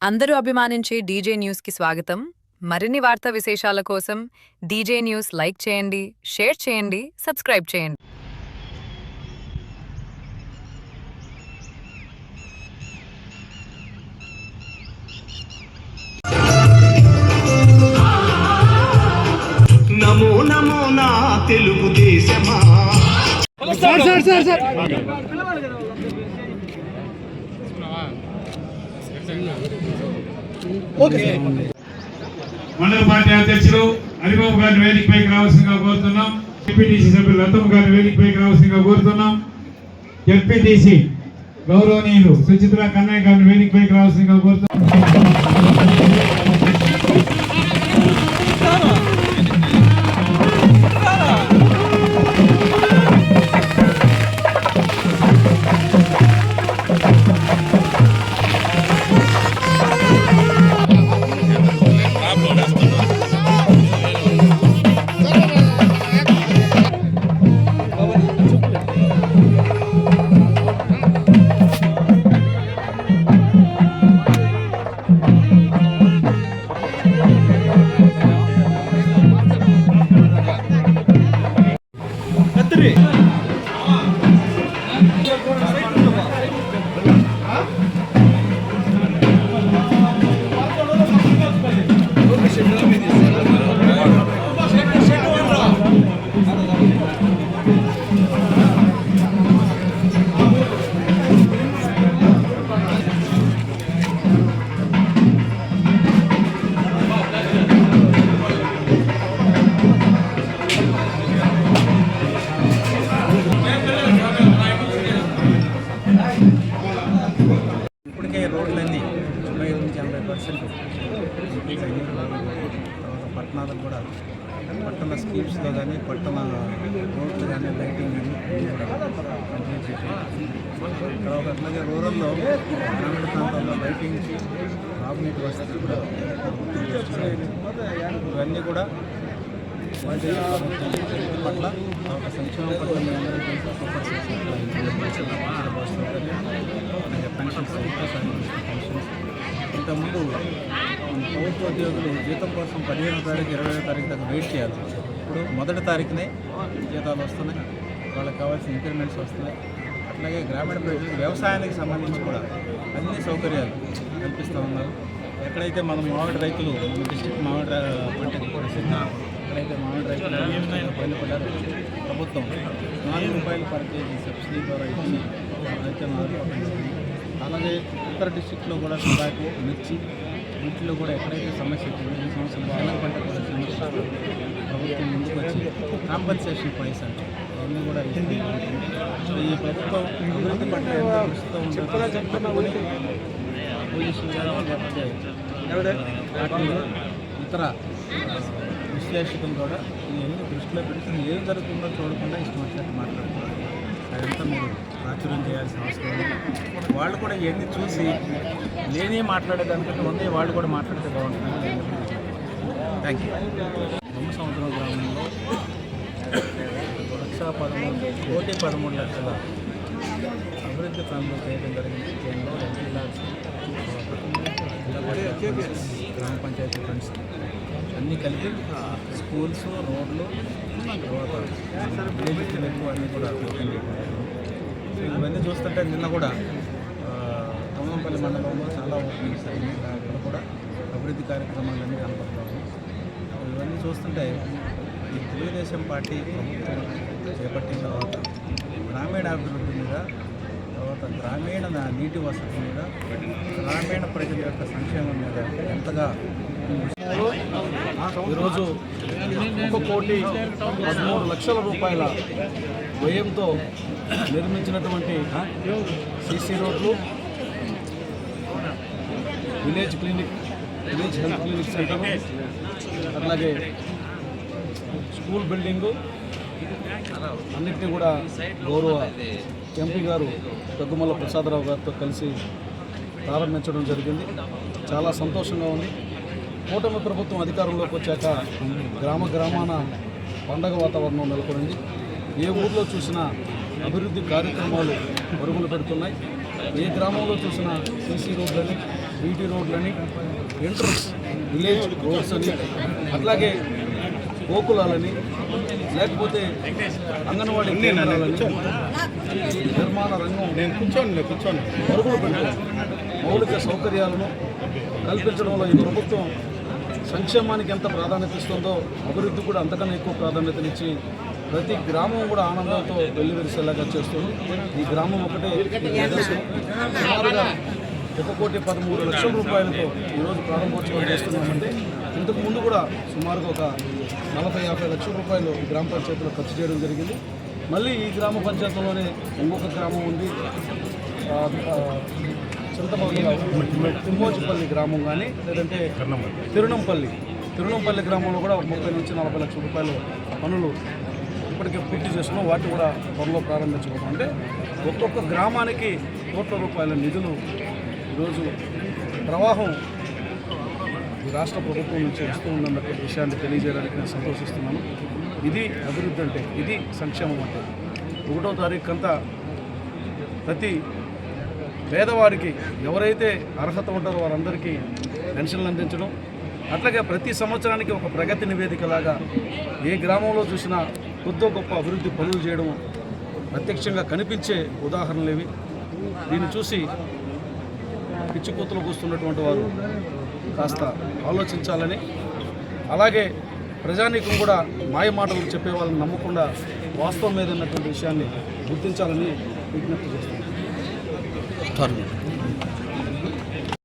అందరూ అభిమానించే డీజే న్యూస్కి స్వాగతం. మరిన్ని వార్తా విశేషాల కోసం డీజే న్యూస్ లైక్ చేయండి, షేర్ చేయండి, సబ్స్క్రైబ్ చేయండి. నమో నమో నా తెలుగుదేశమా. మండల పార్టీ అధ్యక్షులు హరిబాబు గారిని వేదికపైకి రావాల్సిందిగా కోరుతున్నాం. ఎంపీటీసీ సభ్యులు రత్తమ్మ గారిని వేదికపైకి రావాల్సిందిగా కోరుతున్నాం. ఎంపీటీసీ గౌరవనీయులు సుచిత్ర కన్నయ్య గారిని వేదికపైకి రావాల్సిందిగా కోరుతున్నాం. ఇప్పటికే రోడ్లన్నీ 75-80% పట్టణాలకు కూడా పట్టణ స్కీమ్స్తో కానీ పట్టణ రోడ్లు కానీ లైటింగ్ కానీ కూడా కంప్లీట్ చేసేది. తర్వాత అట్లాగే రూరల్లో గ్రామీణ ప్రాంతాల్లో లైటింగ్ తాగునీటి వసతి కూడా ఇవన్నీ కూడా వాటి పట్ల ఒక సంక్షేమం పట్ల మీ అందరూ చేసే సూపర్ పెన్షన్స్ పెన్షన్స్ ఇంతకుముందు ప్రభుత్వ ఉద్యోగులు జీతం కోసం 15వ తారీఖు 20వ తారీఖు దాకా వెయిట్ చేయాలి. ఇప్పుడు మొదటి తారీఖునే జీతాలు వస్తున్నాయి, వాళ్ళకి కావాల్సిన ఇంక్రిమెంట్స్ వస్తున్నాయి. అట్లాగే గ్రామీణ ప్రజలకు వ్యవసాయానికి సంబంధించి కూడా అన్ని సౌకర్యాలు కల్పిస్తూ ఉన్నారు. ఎక్కడైతే మనం మామిడి రైతులు మన డిస్ట్రిక్ట్ మామిడి పంటకి ఎక్కడైతే మామిడి రైతులు బయలుపడ్డారు ప్రభుత్వం ₹4 పర్ కేజీ సబ్సిడీ ద్వారా ఇచ్చి రైతులను ఆదుకుంటుంది. అలాగే ఇతర డిస్ట్రిక్ట్లో కూడా టొబాకో, మిర్చి వీటిలో కూడా ఎక్కడైతే సమస్య ఈ సంవత్సరం శనగ పంట కూడా సమస్య ప్రభుత్వం ముందుకు వచ్చి కాంపన్సేషన్ ప్రైస్ అంటే అవన్నీ కూడా ఇస్తుంది. ఈ ప్రభుత్వం అభివృద్ధి పట్ల ఎంత దృష్టితో ఉంటుందో పోలీసులు లేకపోతే ఇతర విశ్లేషకులు కూడా ఇవన్నీ దృష్టిలో పెట్టుకుని ఏం జరుగుతుందో చూడకుండా ఇష్టం వచ్చినట్టు మాట్లాడుతున్నారు. అదంతా మీరు ప్రాచుర్యం చేయాల్సిన అవసరం ఉంది. వాళ్ళు కూడా ఇవన్నీ చూసి నేనే మాట్లాడేదానికంటే ముందే వాళ్ళు కూడా మాట్లాడితే బాగుంటుంది. Thank you. సముద్రం గ్రామంలో 1,13,13,00,000 అభివృద్ధి పనులు చేయడం జరిగింది. కేంద్రంలో ఎంపీ లాడ్స్, గ్రామ పంచాయతీ ఫండ్స్ అన్నీ కలిపి స్కూల్స్, రోడ్లు, తర్వాత విలేజ్ క్లినిక్ అన్నీ కూడా ఇవన్నీ చూస్తుంటే నిన్న కూడా తొమ్మంపల్లి మండలంలో చాలా ఓపెనింగ్స్ అయ్యాయి. అక్కడ కూడా అభివృద్ధి కార్యక్రమాలన్నీ కనపడతాము. ఇవన్నీ చూస్తుంటే ఈ తెలుగుదేశం పార్టీ ప్రభుత్వం చేపట్టిన తర్వాత గ్రామీణ అభివృద్ధి మీద, తర్వాత గ్రామీణ నీటి వసతి మీద, గ్రామీణ ప్రజల యొక్క సంక్షేమం మీద ఎంతగా ఈరోజు 1,13,00,000 రూపాయల వ్యయంతో నిర్మించినటువంటి సీసీ రోడ్లు, విలేజ్ హెల్త్ క్లినిక్ సెంటర్, అట్లాగే స్కూల్ బిల్డింగు అన్నింటినీ కూడా గౌరవ ఎంపీ గారు దగ్గుమల్ల ప్రసాదరావు గారితో కలిసి ప్రారంభించడం జరిగింది. చాలా సంతోషంగా ఉంది. కూటమి ప్రభుత్వం అధికారంలోకి వచ్చాక గ్రామాన పండగ వాతావరణం నెలకొనింది. ఏ ఊర్లో చూసినా అభివృద్ధి కార్యక్రమాలు పరుగులు పెడుతున్నాయి. ఏ గ్రామంలో చూసినా సీసీ రోడ్లని బీటీ రోడ్లని, ఇంటర్ విలేజ్ రోడ్స్ అని, అట్లాగే గోకులాలని, లేకపోతే అంగన్వాడీ కేంద్రాలని, నిర్మాణ రంగం మరుగులు పెట్టడం, మౌలిక సౌకర్యాలను కల్పించడంలో ఈ ప్రభుత్వం సంక్షేమానికి ఎంత ప్రాధాన్యత ఇస్తుందో అభివృద్ధి కూడా అంతకన్నా ఎక్కువ ప్రాధాన్యతనిచ్చి ప్రతి గ్రామం కూడా ఆనందంతో వెల్లివిరిసేలాగా చేస్తుంది. ఈ గ్రామం ఒకటే సుమారుగా 1,13,00,000 రూపాయలతో ఈరోజు ప్రారంభోత్సవం చేస్తున్నామంటే ఇంతకు ముందు కూడా సుమారుగా ఒక 40-50 లక్షల రూపాయలు ఈ గ్రామ పంచాయతీలో ఖర్చు చేయడం జరిగింది. మళ్ళీ ఈ గ్రామ పంచాయతీలోనే ఇంకొక గ్రామం ఉంది, చింతమల్లిలో తిమ్మోజిపల్లి గ్రామం కానీ, లేదంటే తిరునంపల్లి గ్రామంలో కూడా 30-40 లక్షల రూపాయలు పనులు ఇప్పటికే పూర్తి చేస్తున్నాం. వాటిని కూడా త్వరలో ప్రారంభించబోతాం. అంటే ఒక్కొక్క గ్రామానికి కోట్ల రూపాయల నిధులు ఈరోజు ప్రవాహం ఈ రాష్ట్ర ప్రభుత్వం నుంచి వస్తూ ఉందన్నటువంటి విషయాన్ని తెలియజేయడానికి నేను సంతోషిస్తున్నాను. ఇది అభివృద్ధి అంటే, ఇది సంక్షేమం అంటే. 1వ తారీఖు అంతా ప్రతి పేదవారికి ఎవరైతే అర్హత ఉంటారో వారందరికీ పెన్షన్లు అందించడం, అట్లాగే ప్రతి సంవత్సరానికి ఒక ప్రగతి నివేదికలాగా ఏ గ్రామంలో చూసినా కొద్ది గొప్ప అభివృద్ధి పనులు చేయడం ప్రత్యక్షంగా కనిపించే ఉదాహరణలు ఇవి. దీన్ని చూసి పిచ్చిపోతులు కూస్తున్నటువంటి వారు కాస్త ఆలోచించాలని, అలాగే ప్రజానీకం కూడా మాయ మాటలు చెప్పే వాళ్ళని నమ్మకుండా వాస్తవం మీద ఉన్నటువంటి విషయాన్ని గుర్తించాలని విజ్ఞప్తి చేస్తున్నాను.